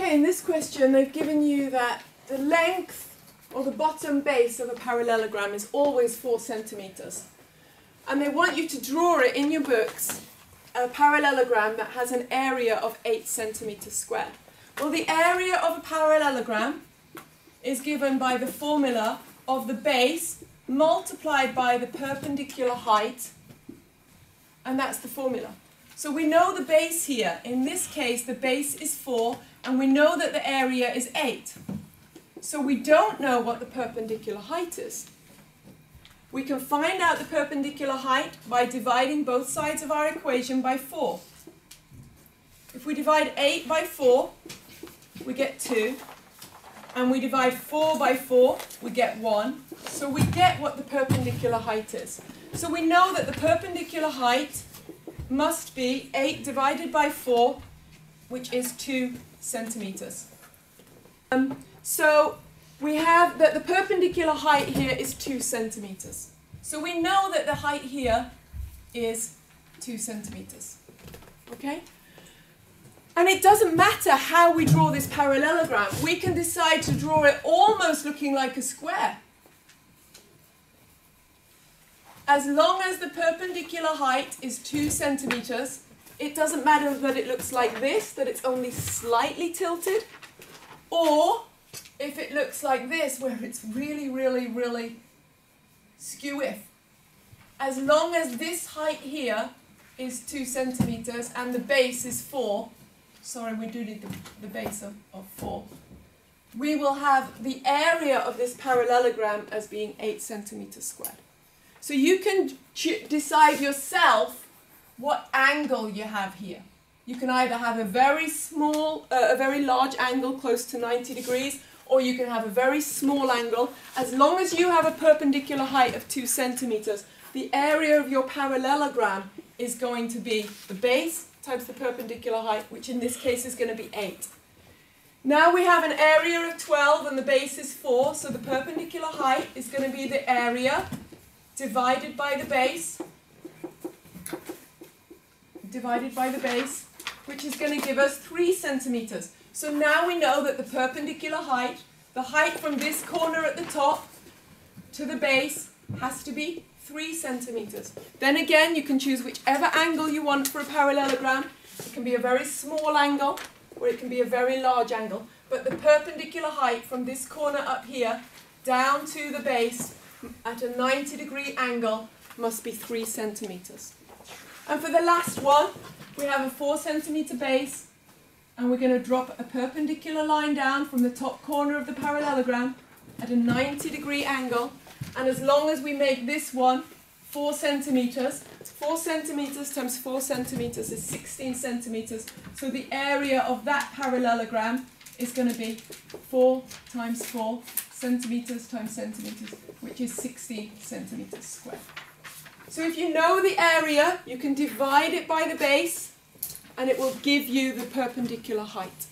Okay, in this question they've given you that the length or the bottom base of a parallelogram is always 4 centimeters. And they want you to draw it in your books, a parallelogram that has an area of 8 centimeters squared. Well, the area of a parallelogram is given by the formula of the base multiplied by the perpendicular height, and that's the formula. So we know the base here. In this case, the base is 4, and we know that the area is 8. So we don't know what the perpendicular height is. We can find out the perpendicular height by dividing both sides of our equation by 4. If we divide 8 by 4, we get 2. And we divide 4 by 4, we get 1. So we get what the perpendicular height is. So we know that the perpendicular height must be 8 divided by 4, which is 2 centimeters. So we have that the perpendicular height here is 2 centimeters. So we know that the height here is 2 centimeters. Okay? And it doesn't matter how we draw this parallelogram. We can decide to draw it almost looking like a square. As long as the perpendicular height is 2 centimeters, it doesn't matter that it looks like this, that it's only slightly tilted, or if it looks like this, where it's really, really, really skew-if. As long as this height here is 2 centimeters and the base is 4, sorry, we do need the base of 4, we will have the area of this parallelogram as being 8 centimeters squared. So you can decide yourself what angle you have here. You can either have a very large angle close to 90 degrees, or you can have a very small angle. As long as you have a perpendicular height of 2 centimeters, the area of your parallelogram is going to be the base times the perpendicular height, which in this case is going to be 8. Now we have an area of 12 and the base is 4, so the perpendicular height is going to be the area divided by the base, which is going to give us 3 centimeters. So now we know that the perpendicular height, the height from this corner at the top to the base, has to be 3 centimeters. Then again, you can choose whichever angle you want for a parallelogram. It can be a very small angle, or it can be a very large angle. But the perpendicular height from this corner up here down to the base at a 90-degree angle must be 3 centimeters. And for the last one, we have a 4 centimeter base, and we're going to drop a perpendicular line down from the top corner of the parallelogram at a 90-degree angle. And as long as we make this one 4 centimeters, 4 centimeters times 4 centimeters is 16 centimeters. So the area of that parallelogram is going to be 4 times 4 centimeters times centimeters, which is 60 centimeters squared. So if you know the area, you can divide it by the base, and it will give you the perpendicular height.